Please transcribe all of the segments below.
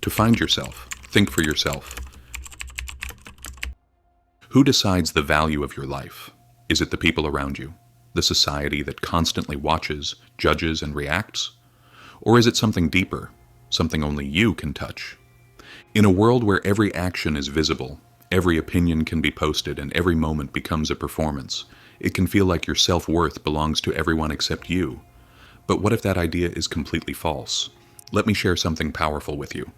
To find yourself, think for yourself. Who decides the value of your life? Is it the people around you? The society that constantly watches, judges, and reacts? Or is it something deeper, something only you can touch? In a world where every action is visible, every opinion can be posted, and every moment becomes a performance, it can feel like your self-worth belongs to everyone except you. But what if that idea is completely false? Let me share something powerful with you.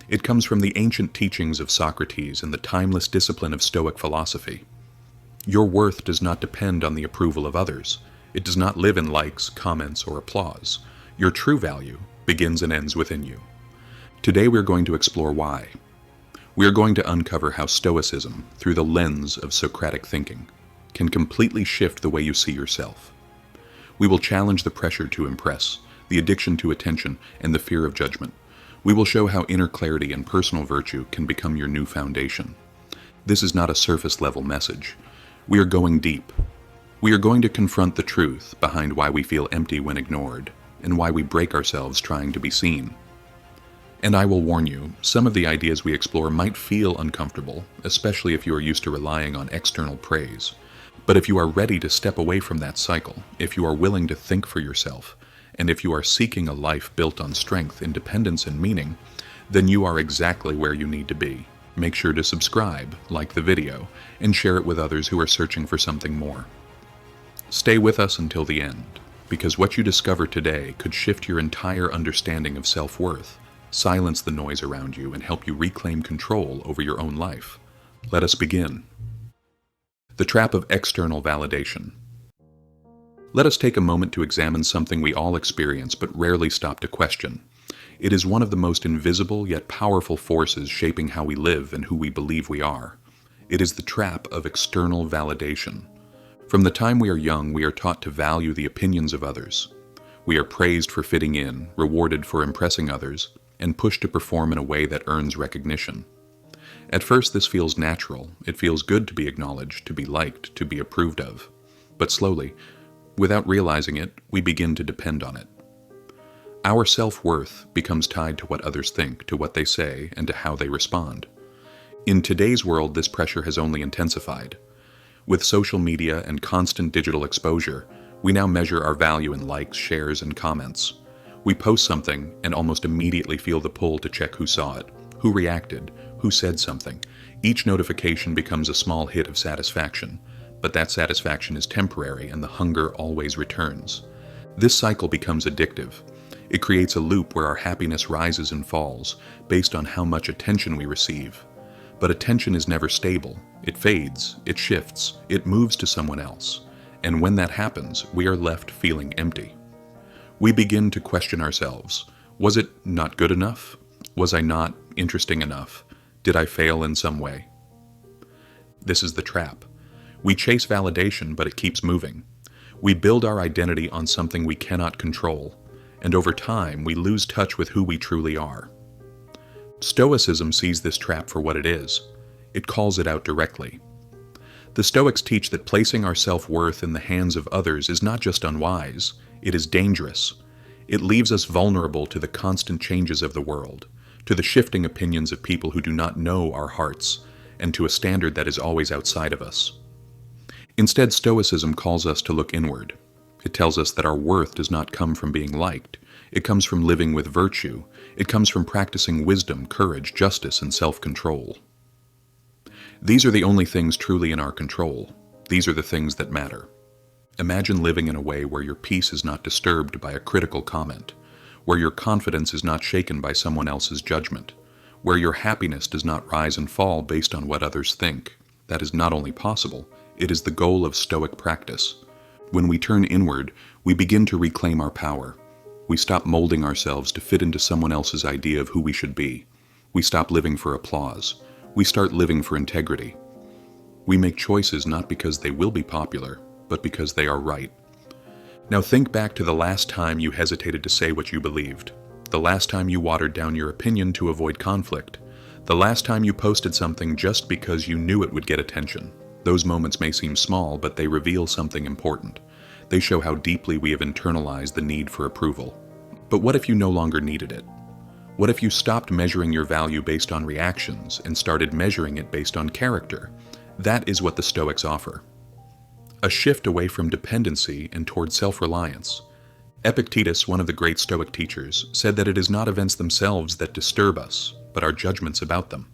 It comes from the ancient teachings of Socrates and the timeless discipline of Stoic philosophy. Your worth does not depend on the approval of others. It does not live in likes, comments, or applause. Your true value begins and ends within you. Today we're going to explore why. We are going to uncover how Stoicism, through the lens of Socratic thinking, can completely shift the way you see yourself. We will challenge the pressure to impress, the addiction to attention, and the fear of judgment. We will show how inner clarity and personal virtue can become your new foundation. This is not a surface-level message. We are going deep. We are going to confront the truth behind why we feel empty when ignored, and why we break ourselves trying to be seen. And I will warn you, some of the ideas we explore might feel uncomfortable, especially if you are used to relying on external praise. But if you are ready to step away from that cycle, if you are willing to think for yourself, and if you are seeking a life built on strength, independence, and meaning, then you are exactly where you need to be. Make sure to subscribe, like the video, and share it with others who are searching for something more. Stay with us until the end, because what you discover today could shift your entire understanding of self-worth, silence the noise around you, and help you reclaim control over your own life. Let us begin. The trap of external validation. Let us take a moment to examine something we all experience but rarely stop to question. It is one of the most invisible yet powerful forces shaping how we live and who we believe we are. It is the trap of external validation. From the time we are young, we are taught to value the opinions of others. We are praised for fitting in, rewarded for impressing others, and pushed to perform in a way that earns recognition. At first, this feels natural. It feels good to be acknowledged, to be liked, to be approved of. But slowly, without realizing it, we begin to depend on it. Our self-worth becomes tied to what others think, to what they say, and to how they respond. In today's world, this pressure has only intensified. With social media and constant digital exposure, we now measure our value in likes, shares, and comments. We post something and almost immediately feel the pull to check who saw it, who reacted, who said something. Each notification becomes a small hit of satisfaction. But that satisfaction is temporary and the hunger always returns. This cycle becomes addictive. It creates a loop where our happiness rises and falls based on how much attention we receive. But attention is never stable. It fades, it shifts, it moves to someone else. And when that happens, we are left feeling empty. We begin to question ourselves. Was it not good enough? Was I not interesting enough? Did I fail in some way? This is the trap. We chase validation, but it keeps moving. We build our identity on something we cannot control, and over time, we lose touch with who we truly are. Stoicism sees this trap for what it is. It calls it out directly. The Stoics teach that placing our self-worth in the hands of others is not just unwise, it is dangerous. It leaves us vulnerable to the constant changes of the world, to the shifting opinions of people who do not know our hearts, and to a standard that is always outside of us. Instead, Stoicism calls us to look inward. It tells us that our worth does not come from being liked. It comes from living with virtue. It comes from practicing wisdom, courage, justice, and self-control. These are the only things truly in our control. These are the things that matter. Imagine living in a way where your peace is not disturbed by a critical comment, where your confidence is not shaken by someone else's judgment, where your happiness does not rise and fall based on what others think. That is not only possible, it is the goal of Stoic practice. When we turn inward, we begin to reclaim our power. We stop molding ourselves to fit into someone else's idea of who we should be. We stop living for applause. We start living for integrity. We make choices not because they will be popular, but because they are right. Now think back to the last time you hesitated to say what you believed, the last time you watered down your opinion to avoid conflict, the last time you posted something just because you knew it would get attention. Those moments may seem small, but they reveal something important. They show how deeply we have internalized the need for approval. But what if you no longer needed it? What if you stopped measuring your value based on reactions and started measuring it based on character? That is what the Stoics offer. A shift away from dependency and toward self-reliance. Epictetus, one of the great Stoic teachers, said that it is not events themselves that disturb us, but our judgments about them.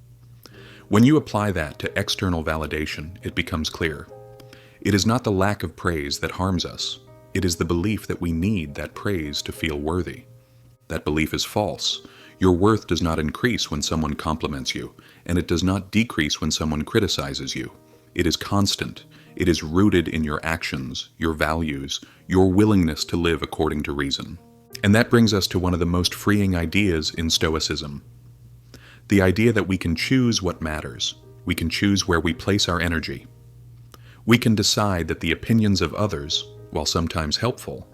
When you apply that to external validation, it becomes clear. It is not the lack of praise that harms us. It is the belief that we need that praise to feel worthy. That belief is false. Your worth does not increase when someone compliments you, and it does not decrease when someone criticizes you. It is constant. It is rooted in your actions, your values, your willingness to live according to reason. And that brings us to one of the most freeing ideas in Stoicism. The idea that we can choose what matters. We can choose where we place our energy. We can decide that the opinions of others, while sometimes helpful,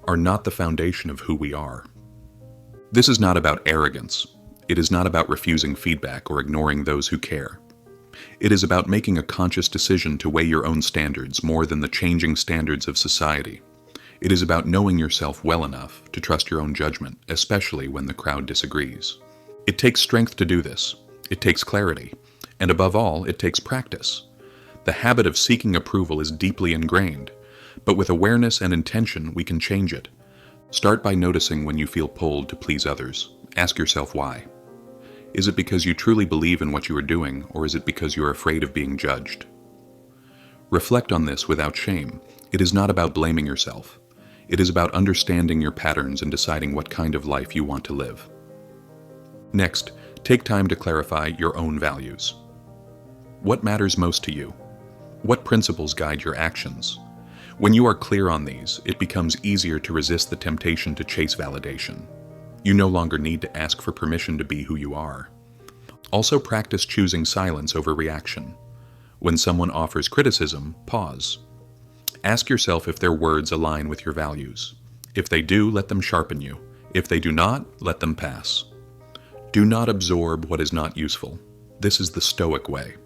are not the foundation of who we are. This is not about arrogance. It is not about refusing feedback or ignoring those who care. It is about making a conscious decision to weigh your own standards more than the changing standards of society. It is about knowing yourself well enough to trust your own judgment, especially when the crowd disagrees. It takes strength to do this. It takes clarity. And above all, it takes practice. The habit of seeking approval is deeply ingrained, but with awareness and intention, we can change it. Start by noticing when you feel pulled to please others. Ask yourself why. Is it because you truly believe in what you are doing, or is it because you are afraid of being judged? Reflect on this without shame. It is not about blaming yourself. It is about understanding your patterns and deciding what kind of life you want to live. Next, take time to clarify your own values. What matters most to you? What principles guide your actions? When you are clear on these, it becomes easier to resist the temptation to chase validation. You no longer need to ask for permission to be who you are. Also practice choosing silence over reaction. When someone offers criticism, pause. Ask yourself if their words align with your values. If they do, let them sharpen you. If they do not, let them pass. Do not absorb what is not useful. This is the Stoic way.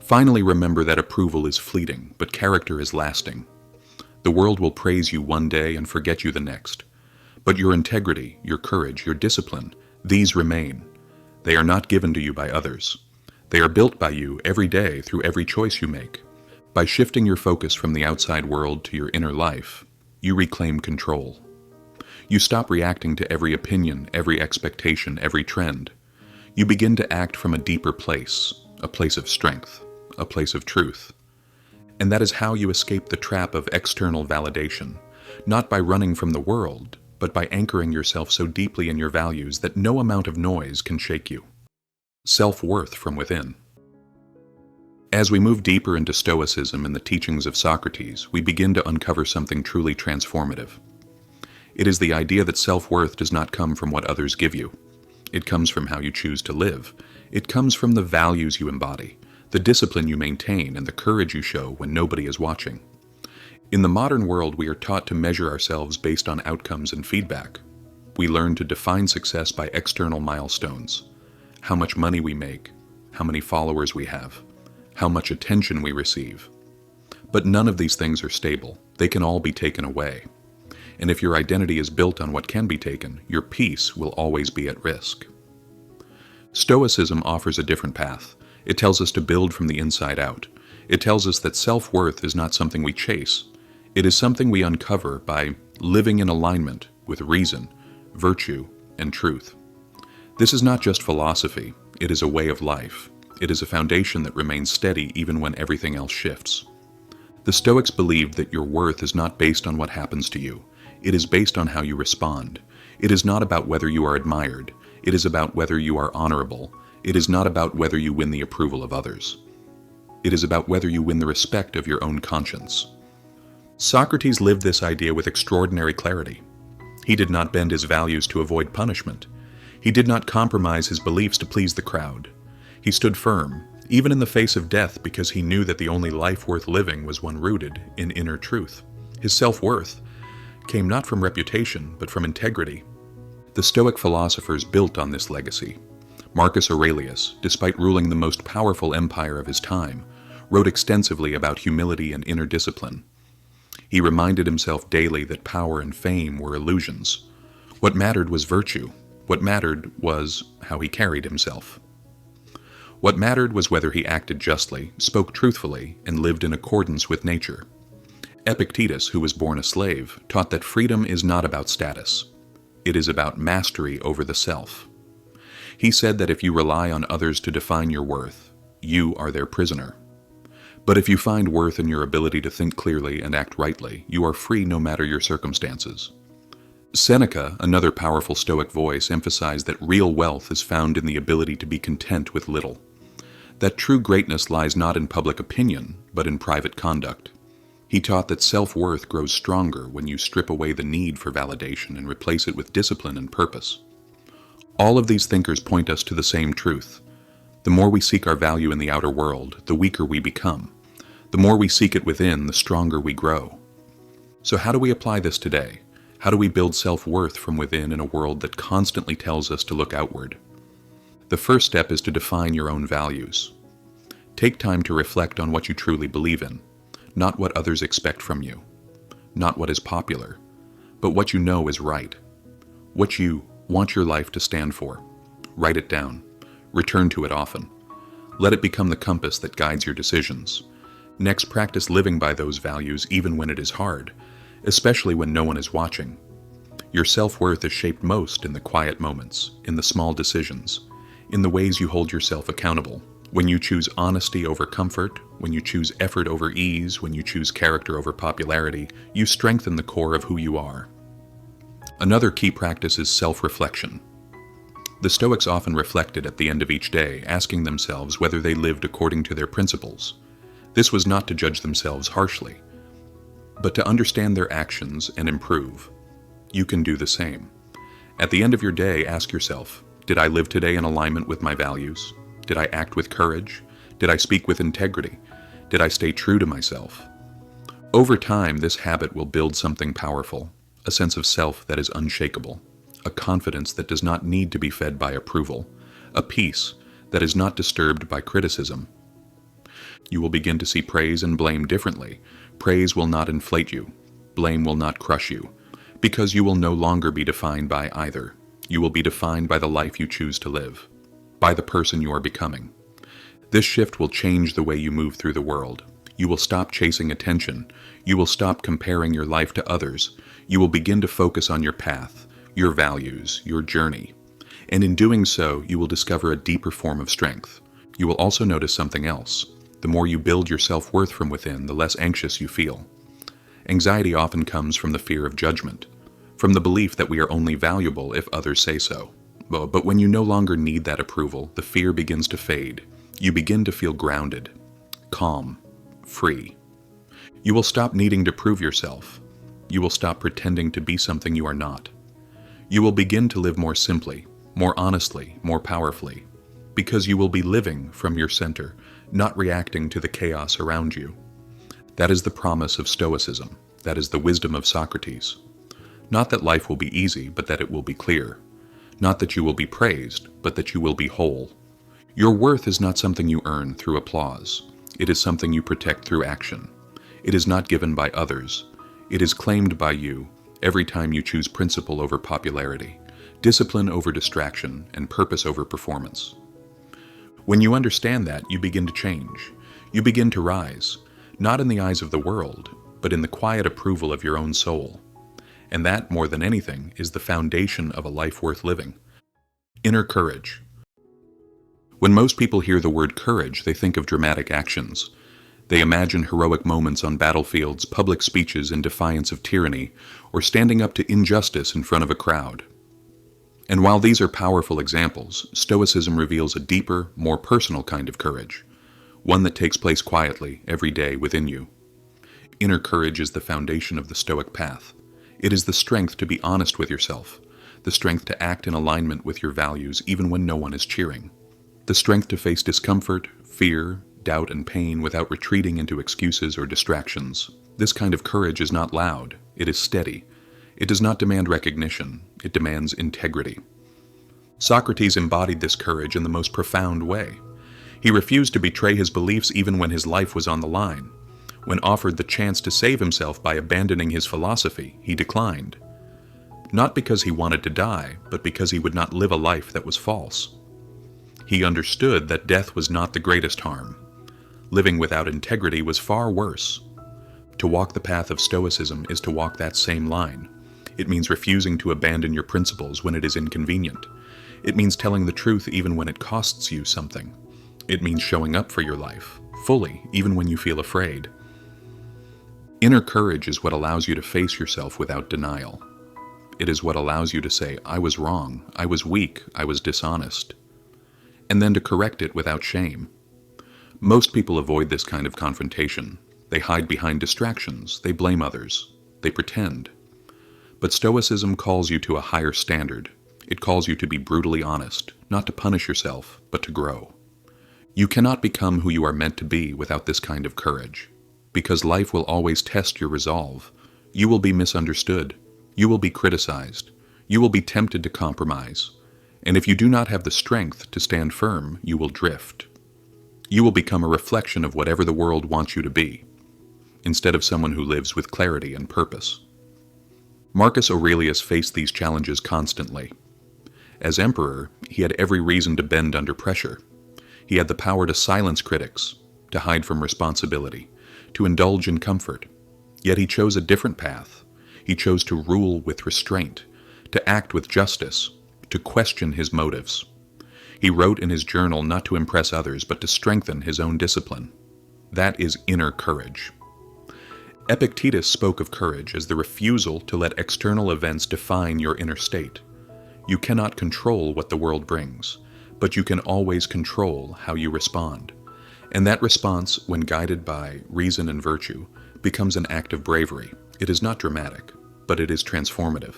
Finally, remember that approval is fleeting, but character is lasting. The world will praise you one day and forget you the next. But your integrity, your courage, your discipline, these remain. They are not given to you by others. They are built by you every day through every choice you make. By shifting your focus from the outside world to your inner life, you reclaim control. You stop reacting to every opinion, every expectation, every trend. You begin to act from a deeper place, a place of strength, a place of truth. And that is how you escape the trap of external validation, not by running from the world, but by anchoring yourself so deeply in your values that no amount of noise can shake you. Self-worth from within. As we move deeper into Stoicism and the teachings of Socrates, we begin to uncover something truly transformative. It is the idea that self-worth does not come from what others give you. It comes from how you choose to live. It comes from the values you embody, the discipline you maintain, and the courage you show when nobody is watching. In the modern world, we are taught to measure ourselves based on outcomes and feedback. We learn to define success by external milestones. How much money we make, how many followers we have, how much attention we receive. But none of these things are stable. They can all be taken away. And if your identity is built on what can be taken, your peace will always be at risk. Stoicism offers a different path. It tells us to build from the inside out. It tells us that self-worth is not something we chase. It is something we uncover by living in alignment with reason, virtue, and truth. This is not just philosophy. It is a way of life. It is a foundation that remains steady even when everything else shifts. The Stoics believed that your worth is not based on what happens to you. It is based on how you respond. It is not about whether you are admired. It is about whether you are honorable. It is not about whether you win the approval of others. It is about whether you win the respect of your own conscience. Socrates lived this idea with extraordinary clarity. He did not bend his values to avoid punishment. He did not compromise his beliefs to please the crowd. He stood firm, even in the face of death, because he knew that the only life worth living was one rooted in inner truth. His self-worth came not from reputation, but from integrity. The Stoic philosophers built on this legacy. Marcus Aurelius, despite ruling the most powerful empire of his time, wrote extensively about humility and inner discipline. He reminded himself daily that power and fame were illusions. What mattered was virtue, What mattered was how he carried himself. What mattered was whether he acted justly, spoke truthfully, and lived in accordance with nature. Epictetus, who was born a slave, taught that freedom is not about status. It is about mastery over the self. He said that if you rely on others to define your worth, you are their prisoner. But if you find worth in your ability to think clearly and act rightly, you are free no matter your circumstances. Seneca, another powerful Stoic voice, emphasized that real wealth is found in the ability to be content with little. That true greatness lies not in public opinion, but in private conduct. He taught that self-worth grows stronger when you strip away the need for validation and replace it with discipline and purpose. All of these thinkers point us to the same truth. The more we seek our value in the outer world, the weaker we become. The more we seek it within, the stronger we grow. So how do we apply this today? How do we build self-worth from within in a world that constantly tells us to look outward? The first step is to define your own values. Take time to reflect on what you truly believe in, not what others expect from you, not what is popular, but what you know is right, what you want your life to stand for. Write it down. Return to it often. Let it become the compass that guides your decisions. Next, practice living by those values even when it is hard, especially when no one is watching. Your self-worth is shaped most in the quiet moments, in the small decisions, in the ways you hold yourself accountable. When you choose honesty over comfort, when you choose effort over ease, when you choose character over popularity, you strengthen the core of who you are. Another key practice is self-reflection. The Stoics often reflected at the end of each day, asking themselves whether they lived according to their principles. This was not to judge themselves harshly, but to understand their actions and improve. You can do the same. At the end of your day, ask yourself, did I live today in alignment with my values? Did I act with courage? Did I speak with integrity? Did I stay true to myself? Over time, this habit will build something powerful, a sense of self that is unshakable, a confidence that does not need to be fed by approval, a peace that is not disturbed by criticism. You will begin to see praise and blame differently. Praise will not inflate you. Blame will not crush you, because you will no longer be defined by either. You will be defined by the life you choose to live, by the person you are becoming. This shift will change the way you move through the world. You will stop chasing attention. You will stop comparing your life to others. You will begin to focus on your path, your values, your journey. And in doing so, you will discover a deeper form of strength. You will also notice something else. The more you build your self-worth from within, the less anxious you feel. Anxiety often comes from the fear of judgment, from the belief that we are only valuable if others say so. But when you no longer need that approval, the fear begins to fade. You begin to feel grounded, calm, free. You will stop needing to prove yourself. You will stop pretending to be something you are not. You will begin to live more simply, more honestly, more powerfully, because you will be living from your center, not reacting to the chaos around you. That is the promise of Stoicism. That is the wisdom of Socrates. Not that life will be easy, but that it will be clear. Not that you will be praised, but that you will be whole. Your worth is not something you earn through applause. It is something you protect through action. It is not given by others. It is claimed by you every time you choose principle over popularity, discipline over distraction, and purpose over performance. When you understand that, you begin to change. You begin to rise, not in the eyes of the world, but in the quiet approval of your own soul. And that, more than anything, is the foundation of a life worth living. Inner courage. When most people hear the word courage, they think of dramatic actions. They imagine heroic moments on battlefields, public speeches in defiance of tyranny, or standing up to injustice in front of a crowd. And while these are powerful examples, Stoicism reveals a deeper, more personal kind of courage, one that takes place quietly every day within you. Inner courage is the foundation of the Stoic path. It is the strength to be honest with yourself, the strength to act in alignment with your values even when no one is cheering, the strength to face discomfort, fear, doubt, and pain without retreating into excuses or distractions. This kind of courage is not loud, it is steady. It does not demand recognition, it demands integrity. Socrates embodied this courage in the most profound way. He refused to betray his beliefs even when his life was on the line. When offered the chance to save himself by abandoning his philosophy, he declined. not because he wanted to die, but because he would not live a life that was false. He understood that death was not the greatest harm. Living without integrity was far worse. To walk the path of Stoicism is to walk that same line. It means refusing to abandon your principles when it is inconvenient. It means telling the truth even when it costs you something. It means showing up for your life, fully, even when you feel afraid. Inner courage is what allows you to face yourself without denial. It is what allows you to say, I was wrong, I was weak, I was dishonest, and then to correct it without shame. Most people avoid this kind of confrontation. They hide behind distractions, they blame others, they pretend. But Stoicism calls you to a higher standard. It calls you to be brutally honest, not to punish yourself, but to grow. You cannot become who you are meant to be without this kind of courage, because life will always test your resolve. You will be misunderstood. You will be criticized. You will be tempted to compromise. And if you do not have the strength to stand firm, you will drift. You will become a reflection of whatever the world wants you to be, instead of someone who lives with clarity and purpose. Marcus Aurelius faced these challenges constantly. As emperor, he had every reason to bend under pressure. He had the power to silence critics, to hide from responsibility, to indulge in comfort. Yet he chose a different path. He chose to rule with restraint, to act with justice, to question his motives. He wrote in his journal not to impress others, but to strengthen his own discipline. That is inner courage. Epictetus spoke of courage as the refusal to let external events define your inner state. You cannot control what the world brings, but you can always control how you respond. And that response, when guided by reason and virtue, becomes an act of bravery. It is not dramatic, but it is transformative.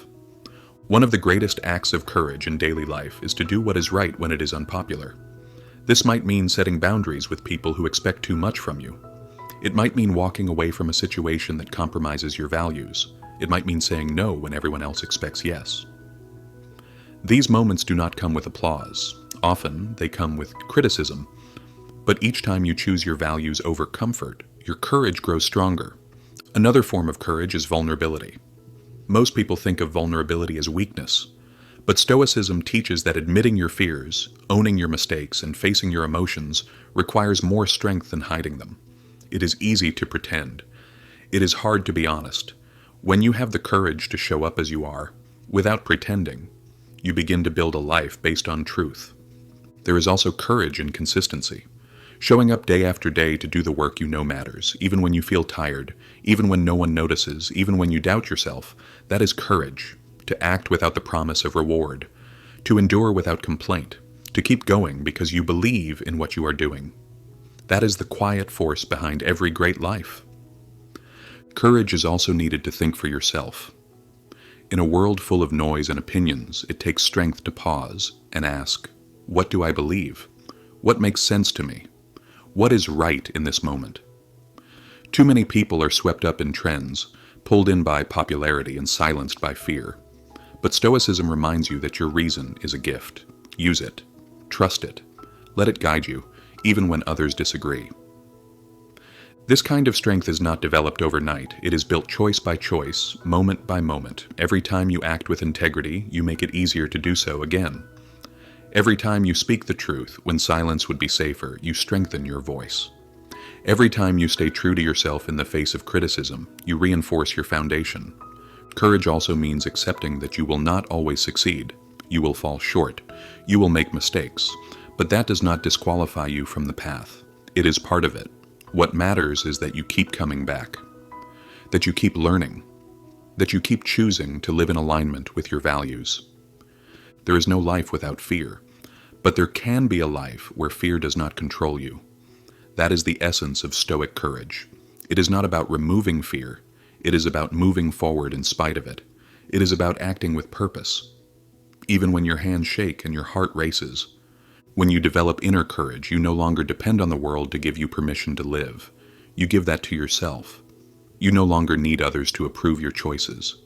One of the greatest acts of courage in daily life is to do what is right when it is unpopular. This might mean setting boundaries with people who expect too much from you. It might mean walking away from a situation that compromises your values. It might mean saying no when everyone else expects yes. These moments do not come with applause. Often, they come with criticism. But each time you choose your values over comfort, your courage grows stronger. Another form of courage is vulnerability. Most people think of vulnerability as weakness, but Stoicism teaches that admitting your fears, owning your mistakes, and facing your emotions requires more strength than hiding them. It is easy to pretend. It is hard to be honest. When you have the courage to show up as you are, without pretending, you begin to build a life based on truth. There is also courage in consistency. Showing up day after day to do the work you know matters, even when you feel tired, even when no one notices, even when you doubt yourself, that is courage. To act without the promise of reward, to endure without complaint, to keep going because you believe in what you are doing. That is the quiet force behind every great life. Courage is also needed to think for yourself. In a world full of noise and opinions, it takes strength to pause and ask, what do I believe? What makes sense to me? What is right in this moment? Too many people are swept up in trends, pulled in by popularity and silenced by fear. But Stoicism reminds you that your reason is a gift. Use it. Trust it. Let it guide you, even when others disagree. This kind of strength is not developed overnight. It is built choice by choice, moment by moment. Every time you act with integrity, you make it easier to do so again. Every time you speak the truth, when silence would be safer, you strengthen your voice. Every time you stay true to yourself in the face of criticism, you reinforce your foundation. Courage also means accepting that you will not always succeed. You will fall short. You will make mistakes. But that does not disqualify you from the path. It is part of it. What matters is that you keep coming back, that you keep learning, that you keep choosing to live in alignment with your values. There is no life without fear, but there can be a life where fear does not control you. That is the essence of Stoic courage. It is not about removing fear. It is about moving forward in spite of it. It is about acting with purpose. Even when your hands shake and your heart races, when you develop inner courage, you no longer depend on the world to give you permission to live. You give that to yourself. You no longer need others to approve your choices.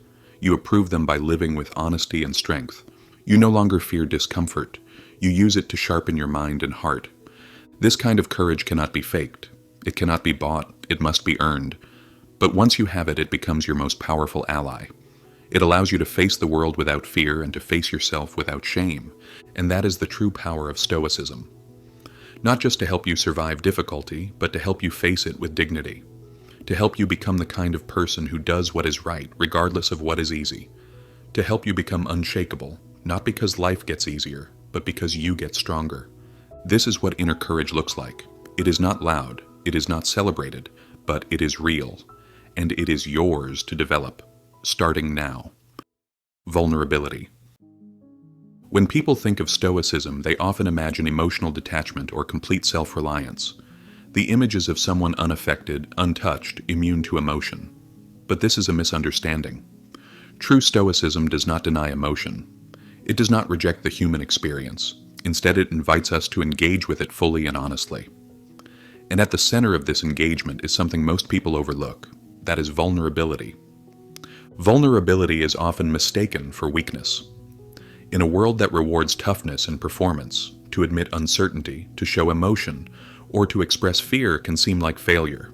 You approve them by living with honesty and strength. You no longer fear discomfort. You use it to sharpen your mind and heart. This kind of courage cannot be faked. It cannot be bought. It must be earned. But once you have it, it becomes your most powerful ally. It allows you to face the world without fear and to face yourself without shame, and that is the true power of Stoicism. Not just to help you survive difficulty, but to help you face it with dignity. To help you become the kind of person who does what is right, regardless of what is easy. To help you become unshakable, not because life gets easier, but because you get stronger. This is what inner courage looks like. It is not loud, it is not celebrated, but it is real, and it is yours to develop, starting now. Vulnerability. When people think of Stoicism, they often imagine emotional detachment or complete self-reliance. The image is of someone unaffected, untouched, immune to emotion. But this is a misunderstanding. True Stoicism does not deny emotion. It does not reject the human experience. Instead, it invites us to engage with it fully and honestly. And at the center of this engagement is something most people overlook. That is vulnerability. Vulnerability is often mistaken for weakness. In a world that rewards toughness and performance, to admit uncertainty, to show emotion, or to express fear can seem like failure.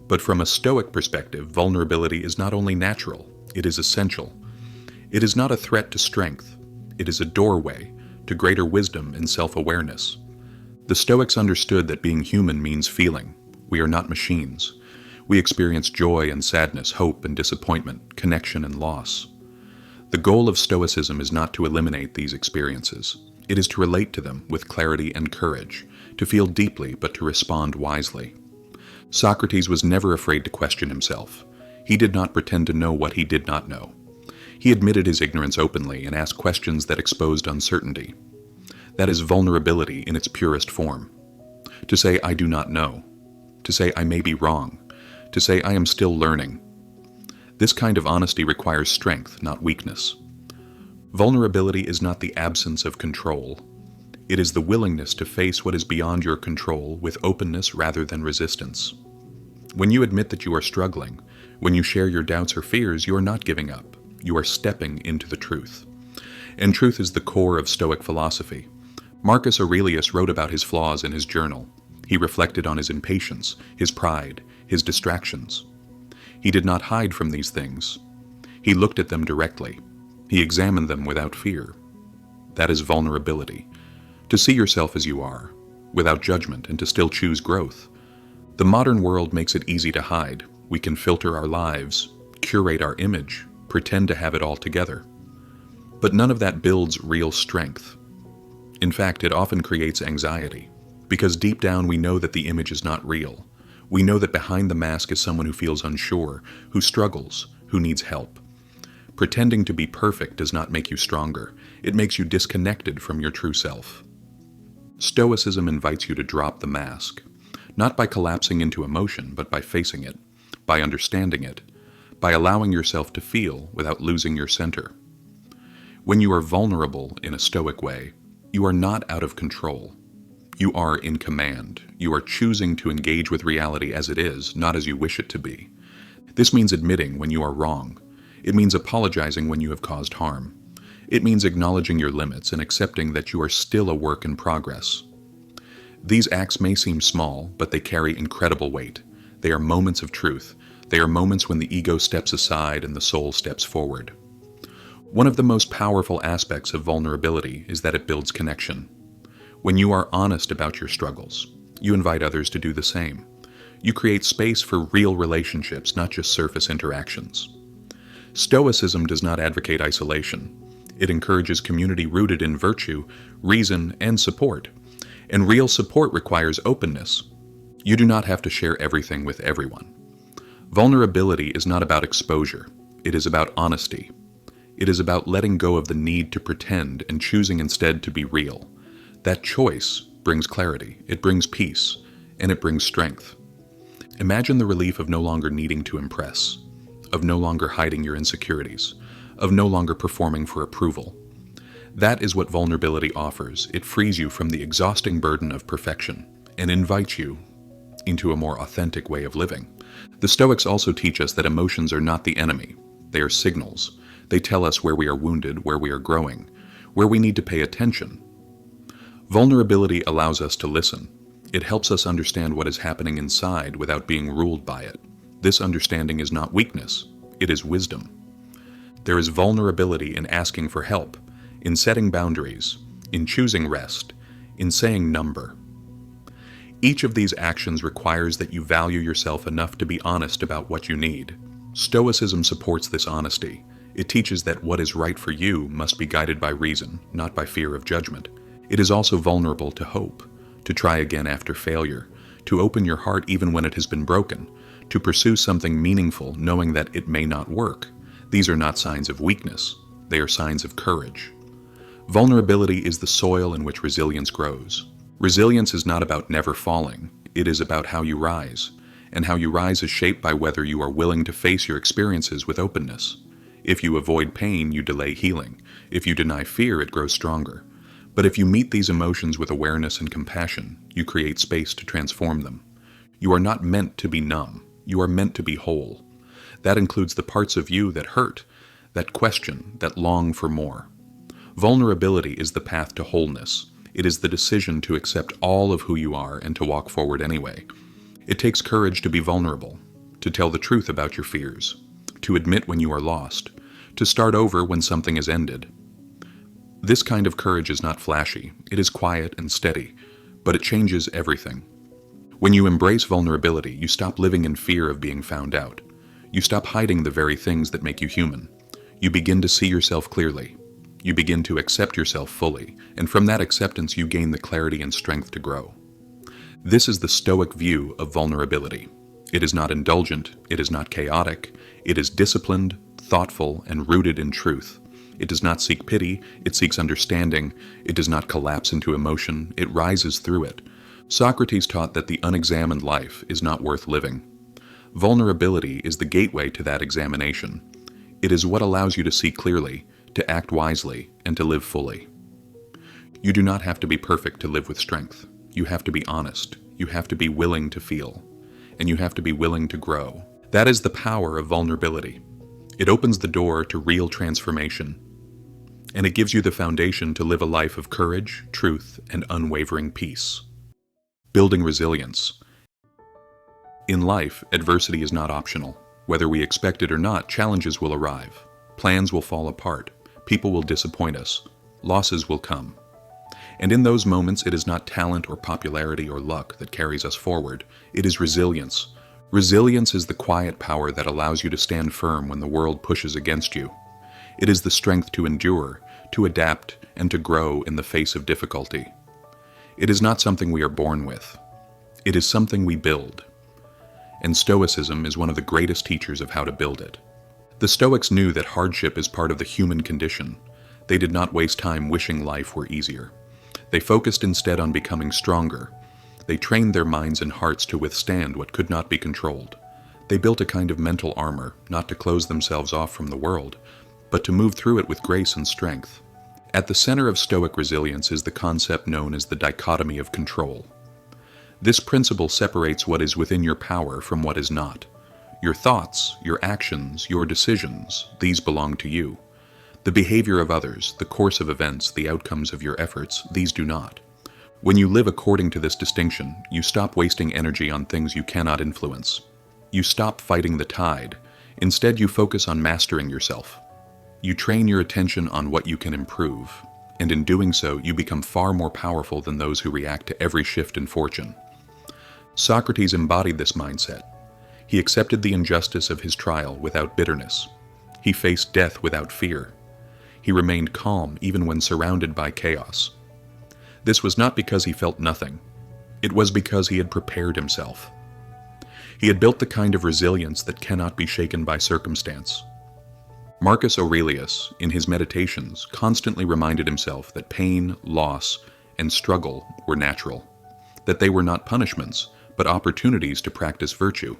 But from a Stoic perspective, vulnerability is not only natural, it is essential. It is not a threat to strength. It is a doorway to greater wisdom and self-awareness. The Stoics understood that being human means feeling. We are not machines. We experience joy and sadness, hope and disappointment, connection and loss. The goal of Stoicism is not to eliminate these experiences. It is to relate to them with clarity and courage, to feel deeply but to respond wisely. Socrates was never afraid to question himself. He did not pretend to know what he did not know. He admitted his ignorance openly and asked questions that exposed uncertainty. That is vulnerability in its purest form. To say, I do not know. To say, I may be wrong. To say, I am still learning. This kind of honesty requires strength, not weakness. Vulnerability is not the absence of control. It is the willingness to face what is beyond your control with openness rather than resistance. When you admit that you are struggling, when you share your doubts or fears, you are not giving up. You are stepping into the truth. And truth is the core of Stoic philosophy. Marcus Aurelius wrote about his flaws in his journal. He reflected on his impatience, his pride, his distractions. He did not hide from these things. He looked at them directly. He examined them without fear. That is vulnerability. To see yourself as you are, without judgment, and to still choose growth. The modern world makes it easy to hide. We can filter our lives, curate our image, pretend to have it all together. But none of that builds real strength. In fact, it often creates anxiety, because deep down we know that the image is not real. We know that behind the mask is someone who feels unsure, who struggles, who needs help. Pretending to be perfect does not make you stronger. It makes you disconnected from your true self. Stoicism invites you to drop the mask, not by collapsing into emotion, but by facing it, by understanding it, by allowing yourself to feel without losing your center. When you are vulnerable in a Stoic way, you are not out of control. You are in command. You are choosing to engage with reality as it is, not as you wish it to be. This means admitting when you are wrong. It means apologizing when you have caused harm. It means acknowledging your limits and accepting that you are still a work in progress. These acts may seem small, but they carry incredible weight. They are moments of truth. They are moments when the ego steps aside and the soul steps forward. One of the most powerful aspects of vulnerability is that it builds connection. When you are honest about your struggles, you invite others to do the same. You create space for real relationships, not just surface interactions. Stoicism does not advocate isolation. It encourages community rooted in virtue, reason, and support. And real support requires openness. You do not have to share everything with everyone. Vulnerability is not about exposure. It is about honesty. It is about letting go of the need to pretend and choosing instead to be real. That choice brings clarity, it brings peace, and it brings strength. Imagine the relief of no longer needing to impress, of no longer hiding your insecurities, of no longer performing for approval. That is what vulnerability offers. It frees you from the exhausting burden of perfection and invites you into a more authentic way of living. The Stoics also teach us that emotions are not the enemy. They are signals. They tell us where we are wounded, where we are growing, where we need to pay attention. Vulnerability allows us to listen. It helps us understand what is happening inside without being ruled by it. This understanding is not weakness, it is wisdom. There is vulnerability in asking for help, in setting boundaries, in choosing rest, in saying number. Each of these actions requires that you value yourself enough to be honest about what you need. Stoicism supports this honesty. It teaches that what is right for you must be guided by reason, not by fear of judgment. It is also vulnerable to hope, to try again after failure, to open your heart even when it has been broken, to pursue something meaningful knowing that it may not work. These are not signs of weakness. They are signs of courage. Vulnerability is the soil in which resilience grows. Resilience is not about never falling. It is about how you rise. And how you rise is shaped by whether you are willing to face your experiences with openness. If you avoid pain, you delay healing. If you deny fear, it grows stronger. But if you meet these emotions with awareness and compassion, you create space to transform them. You are not meant to be numb. You are meant to be whole. That includes the parts of you that hurt, that question, that long for more. Vulnerability is the path to wholeness. It is the decision to accept all of who you are and to walk forward anyway. It takes courage to be vulnerable, to tell the truth about your fears, to admit when you are lost, to start over when something has ended. This kind of courage is not flashy. It is quiet and steady, but it changes everything. When you embrace vulnerability, you stop living in fear of being found out. You stop hiding the very things that make you human. You begin to see yourself clearly. You begin to accept yourself fully, and from that acceptance you gain the clarity and strength to grow. This is the Stoic view of vulnerability. It is not indulgent, it is not chaotic, it is disciplined, thoughtful, and rooted in truth. It does not seek pity, it seeks understanding, it does not collapse into emotion, it rises through it. Socrates taught that the unexamined life is not worth living. Vulnerability is the gateway to that examination. It is what allows you to see clearly, to act wisely, and to live fully. You do not have to be perfect to live with strength. You have to be honest. You have to be willing to feel. And you have to be willing to grow. That is the power of vulnerability. It opens the door to real transformation. And it gives you the foundation to live a life of courage, truth, and unwavering peace. Building resilience. In life, adversity is not optional. Whether we expect it or not, challenges will arrive. Plans will fall apart. People will disappoint us. Losses will come. And in those moments, it is not talent or popularity or luck that carries us forward. It is resilience. Resilience is the quiet power that allows you to stand firm when the world pushes against you. It is the strength to endure, to adapt, and to grow in the face of difficulty. It is not something we are born with. It is something we build. And Stoicism is one of the greatest teachers of how to build it. The Stoics knew that hardship is part of the human condition. They did not waste time wishing life were easier. They focused instead on becoming stronger. They trained their minds and hearts to withstand what could not be controlled. They built a kind of mental armor, not to close themselves off from the world, but to move through it with grace and strength. At the center of Stoic resilience is the concept known as the dichotomy of control. This principle separates what is within your power from what is not. Your thoughts, your actions, your decisions, these belong to you. The behavior of others, the course of events, the outcomes of your efforts, these do not. When you live according to this distinction, you stop wasting energy on things you cannot influence. You stop fighting the tide. Instead, you focus on mastering yourself. You train your attention on what you can improve, and in doing so, you become far more powerful than those who react to every shift in fortune. Socrates embodied this mindset. He accepted the injustice of his trial without bitterness. He faced death without fear. He remained calm even when surrounded by chaos. This was not because he felt nothing. It was because he had prepared himself. He had built the kind of resilience that cannot be shaken by circumstance. Marcus Aurelius, in his meditations, constantly reminded himself that pain, loss, and struggle were natural, that they were not punishments, but opportunities to practice virtue.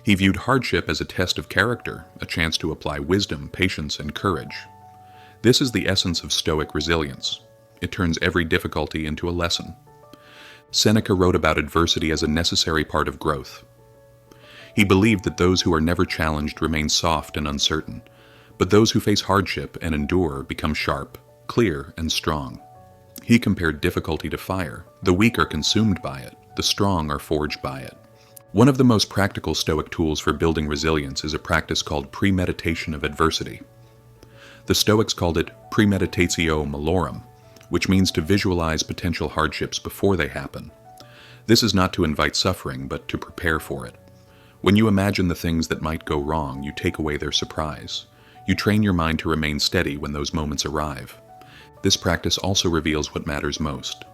He viewed hardship as a test of character, a chance to apply wisdom, patience, and courage. This is the essence of Stoic resilience. It turns every difficulty into a lesson. Seneca wrote about adversity as a necessary part of growth. He believed that those who are never challenged remain soft and uncertain, but those who face hardship and endure become sharp, clear, and strong. He compared difficulty to fire. The weak are consumed by it, the strong are forged by it. One of the most practical Stoic tools for building resilience is a practice called premeditation of adversity. The Stoics called it premeditatio malorum, which means to visualize potential hardships before they happen. This is not to invite suffering, but to prepare for it. When you imagine the things that might go wrong, you take away their surprise. You train your mind to remain steady when those moments arrive. This practice also reveals what matters most.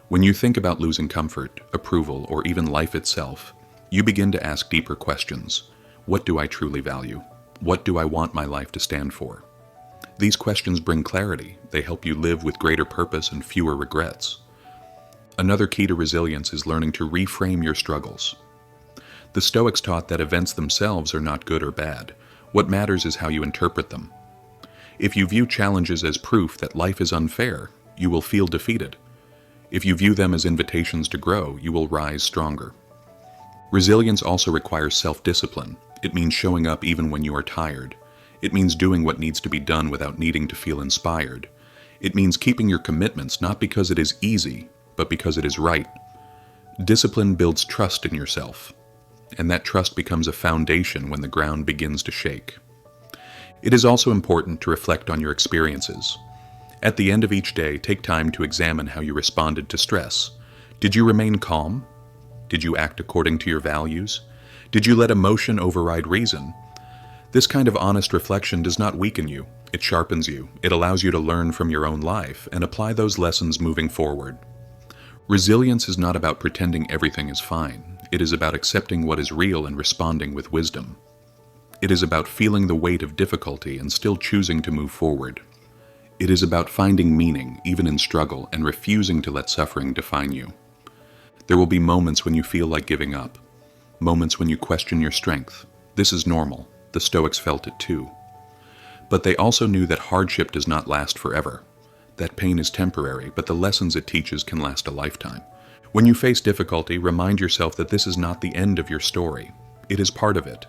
When you think about losing comfort, approval, or even life itself, you begin to ask deeper questions. What do I truly value? What do I want my life to stand for? These questions bring clarity. They help you live with greater purpose and fewer regrets. Another key to resilience is learning to reframe your struggles. The Stoics taught that events themselves are not good or bad. What matters is how you interpret them. If you view challenges as proof that life is unfair, you will feel defeated. If you view them as invitations to grow, you will rise stronger. Resilience also requires self-discipline. It means showing up even when you are tired. It means doing what needs to be done without needing to feel inspired. It means keeping your commitments not because it is easy, but because it is right. Discipline builds trust in yourself, and that trust becomes a foundation when the ground begins to shake. It is also important to reflect on your experiences. At the end of each day, take time to examine how you responded to stress. Did you remain calm? Did you act according to your values? Did you let emotion override reason? This kind of honest reflection does not weaken you. It sharpens you. It allows you to learn from your own life and apply those lessons moving forward. Resilience is not about pretending everything is fine. It is about accepting what is real and responding with wisdom. It is about feeling the weight of difficulty and still choosing to move forward. It is about finding meaning, even in struggle, and refusing to let suffering define you. There will be moments when you feel like giving up, moments when you question your strength. This is normal. The Stoics felt it too. But they also knew that hardship does not last forever. That pain is temporary, but the lessons it teaches can last a lifetime. When you face difficulty, remind yourself that this is not the end of your story. It is part of it,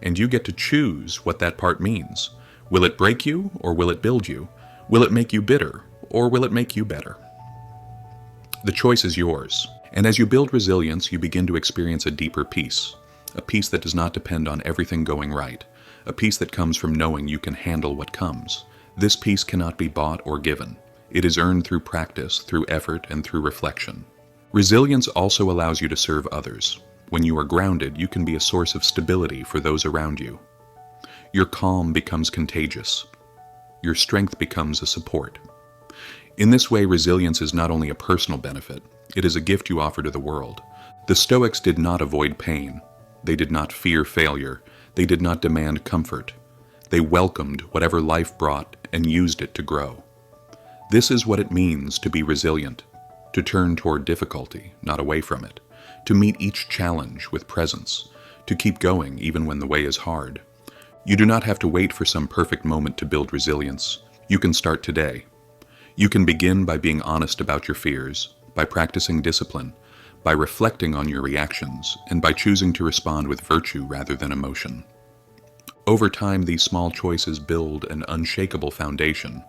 and you get to choose what that part means. Will it break you, or will it build you? Will it make you bitter, or will it make you better? The choice is yours, and as you build resilience, you begin to experience a deeper peace, a peace that does not depend on everything going right, a peace that comes from knowing you can handle what comes. This peace cannot be bought or given. It is earned through practice, through effort, and through reflection. Resilience also allows you to serve others. When you are grounded, you can be a source of stability for those around you. Your calm becomes contagious. Your strength becomes a support. In this way, resilience is not only a personal benefit, it is a gift you offer to the world. The Stoics did not avoid pain. They did not fear failure. They did not demand comfort. They welcomed whatever life brought and used it to grow. This is what it means to be resilient, to turn toward difficulty, not away from it, to meet each challenge with presence, to keep going even when the way is hard. You do not have to wait for some perfect moment to build resilience. You can start today. You can begin by being honest about your fears, by practicing discipline, by reflecting on your reactions, and by choosing to respond with virtue rather than emotion. Over time, these small choices build an unshakable foundation,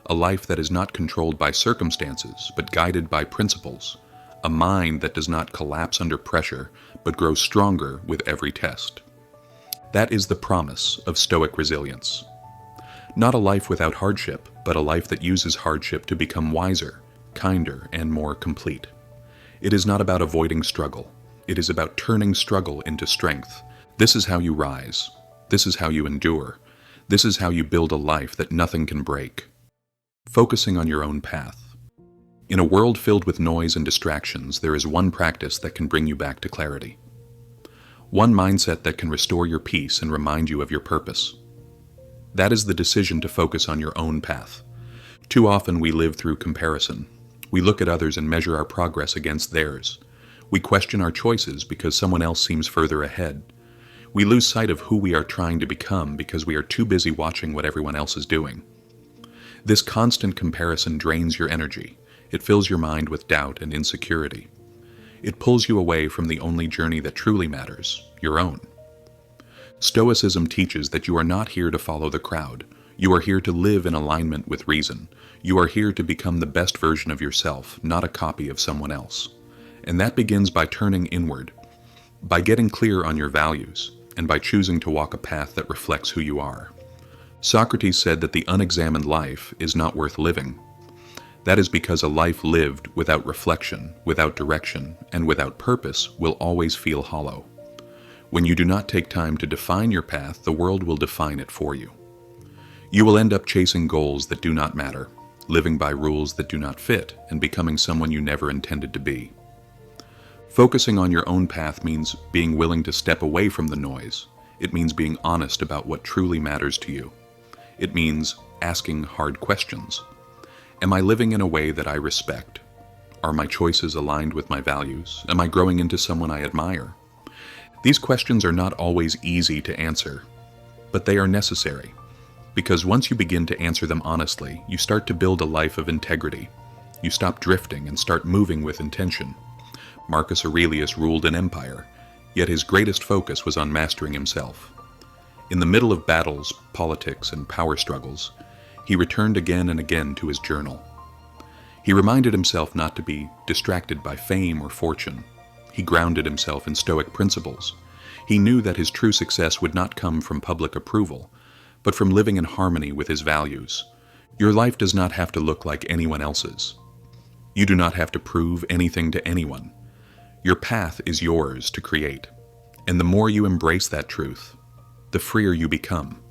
a life that is not controlled by circumstances, but guided by principles, a mind that does not collapse under pressure, but grows stronger with every test. That is the promise of Stoic resilience. Not a life without hardship, but a life that uses hardship to become wiser, kinder, and more complete. It is not about avoiding struggle. It is about turning struggle into strength. This is how you rise. This is how you endure. This is how you build a life that nothing can break. Focusing on your own path. In a world filled with noise and distractions, there is one practice that can bring you back to clarity. One mindset that can restore your peace and remind you of your purpose. That is the decision to focus on your own path. Too often we live through comparison. We look at others and measure our progress against theirs. We question our choices because someone else seems further ahead. We lose sight of who we are trying to become because we are too busy watching what everyone else is doing. This constant comparison drains your energy. It fills your mind with doubt and insecurity. It pulls you away from the only journey that truly matters, your own. Stoicism teaches that you are not here to follow the crowd. You are here to live in alignment with reason. You are here to become the best version of yourself, not a copy of someone else. And that begins by turning inward, by getting clear on your values, and by choosing to walk a path that reflects who you are. Socrates said that the unexamined life is not worth living. That is because a life lived without reflection, without direction, and without purpose will always feel hollow. When you do not take time to define your path, the world will define it for you. You will end up chasing goals that do not matter, living by rules that do not fit, and becoming someone you never intended to be. Focusing on your own path means being willing to step away from the noise. It means being honest about what truly matters to you. It means asking hard questions. Am I living in a way that I respect? Are my choices aligned with my values? Am I growing into someone I admire? These questions are not always easy to answer, but they are necessary, because once you begin to answer them honestly, you start to build a life of integrity. You stop drifting and start moving with intention. Marcus Aurelius ruled an empire, yet his greatest focus was on mastering himself. In the middle of battles, politics, and power struggles, he returned again and again to his journal. He reminded himself not to be distracted by fame or fortune. He grounded himself in Stoic principles. He knew that his true success would not come from public approval, but from living in harmony with his values. Your life does not have to look like anyone else's. You do not have to prove anything to anyone. Your path is yours to create, and the more you embrace that truth, the freer you become.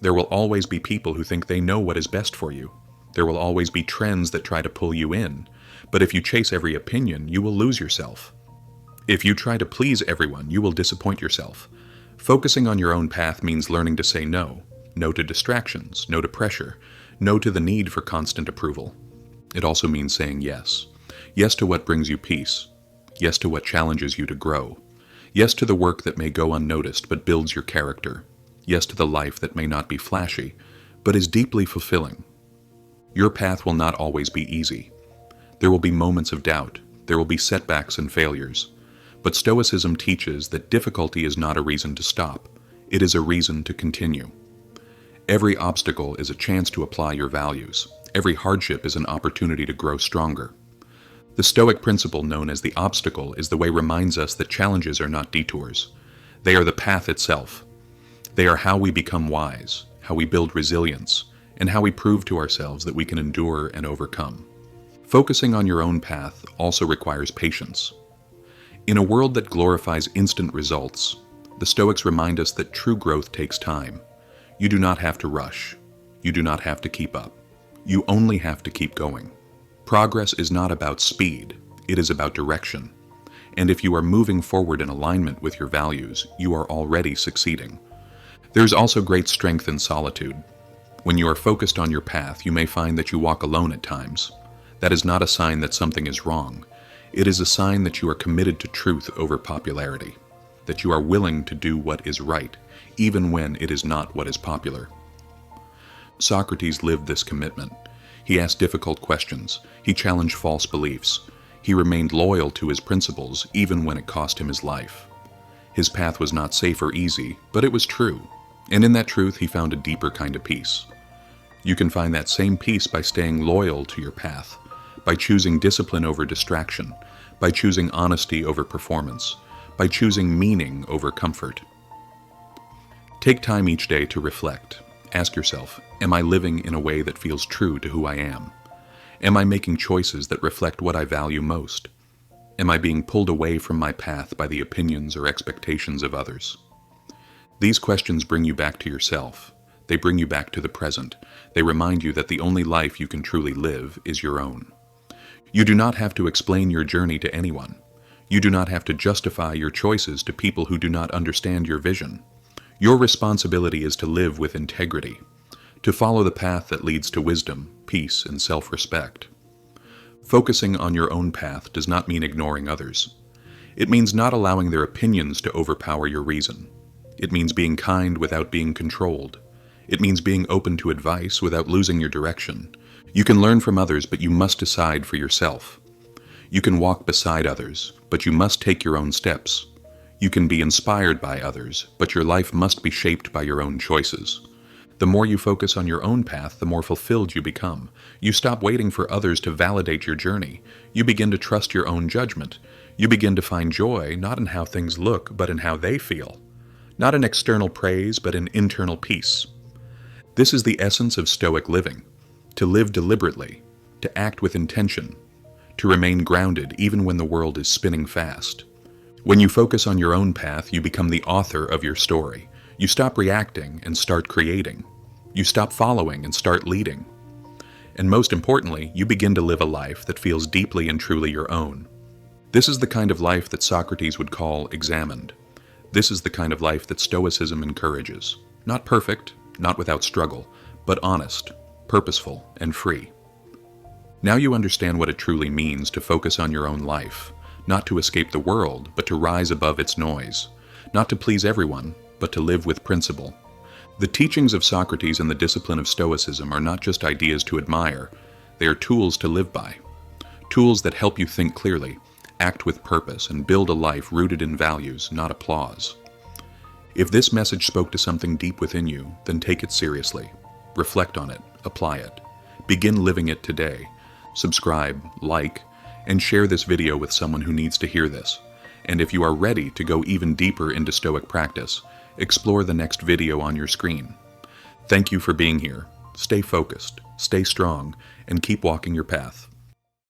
There will always be people who think they know what is best for you. There will always be trends that try to pull you in, but if you chase every opinion, you will lose yourself. If you try to please everyone, you will disappoint yourself. Focusing on your own path means learning to say no. No to distractions, no to pressure, no to the need for constant approval. It also means saying yes. Yes to what brings you peace. Yes to what challenges you to grow. Yes to the work that may go unnoticed but builds your character. Yes to the life that may not be flashy, but is deeply fulfilling. Your path will not always be easy. There will be moments of doubt. There will be setbacks and failures. But Stoicism teaches that difficulty is not a reason to stop. It is a reason to continue. Every obstacle is a chance to apply your values. Every hardship is an opportunity to grow stronger. The Stoic principle known as the obstacle is the way reminds us that challenges are not detours. They are the path itself. They are how we become wise, how we build resilience, and how we prove to ourselves that we can endure and overcome. Focusing on your own path also requires patience. In a world that glorifies instant results, the Stoics remind us that true growth takes time. You do not have to rush. You do not have to keep up. You only have to keep going. Progress is not about speed, it is about direction. And if you are moving forward in alignment with your values, you are already succeeding. There is also great strength in solitude. When you are focused on your path, you may find that you walk alone at times. That is not a sign that something is wrong. It is a sign that you are committed to truth over popularity, that you are willing to do what is right, even when it is not what is popular. Socrates lived this commitment. He asked difficult questions. He challenged false beliefs. He remained loyal to his principles, even when it cost him his life. His path was not safe or easy, but it was true. And in that truth, he found a deeper kind of peace. You can find that same peace by staying loyal to your path, by choosing discipline over distraction, by choosing honesty over performance, by choosing meaning over comfort. Take time each day to reflect. Ask yourself, am I living in a way that feels true to who I am? Am I making choices that reflect what I value most? Am I being pulled away from my path by the opinions or expectations of others? These questions bring you back to yourself. They bring you back to the present. They remind you that the only life you can truly live is your own. You do not have to explain your journey to anyone. You do not have to justify your choices to people who do not understand your vision. Your responsibility is to live with integrity, to follow the path that leads to wisdom, peace, and self-respect. Focusing on your own path does not mean ignoring others. It means not allowing their opinions to overpower your reason. It means being kind without being controlled. It means being open to advice without losing your direction. You can learn from others, but you must decide for yourself. You can walk beside others, but you must take your own steps. You can be inspired by others, but your life must be shaped by your own choices. The more you focus on your own path, the more fulfilled you become. You stop waiting for others to validate your journey. You begin to trust your own judgment. You begin to find joy not in how things look, but in how they feel. Not in external praise, but in internal peace. This is the essence of Stoic living: to live deliberately, to act with intention, to remain grounded even when the world is spinning fast. When you focus on your own path, you become the author of your story. You stop reacting and start creating. You stop following and start leading. And most importantly, you begin to live a life that feels deeply and truly your own. This is the kind of life that Socrates would call examined. This is the kind of life that Stoicism encourages. Not perfect, not without struggle, but honest, purposeful, and free. Now you understand what it truly means to focus on your own life, not to escape the world, but to rise above its noise, not to please everyone, but to live with principle. The teachings of Socrates and the discipline of Stoicism are not just ideas to admire, they are tools to live by. Tools that help you think clearly, act with purpose, and build a life rooted in values, not applause. If this message spoke to something deep within you, then take it seriously. Reflect on it, apply it. Begin living it today. Subscribe, like, and share this video with someone who needs to hear this. And if you are ready to go even deeper into Stoic practice, explore the next video on your screen. Thank you for being here. Stay focused, stay strong, and keep walking your path.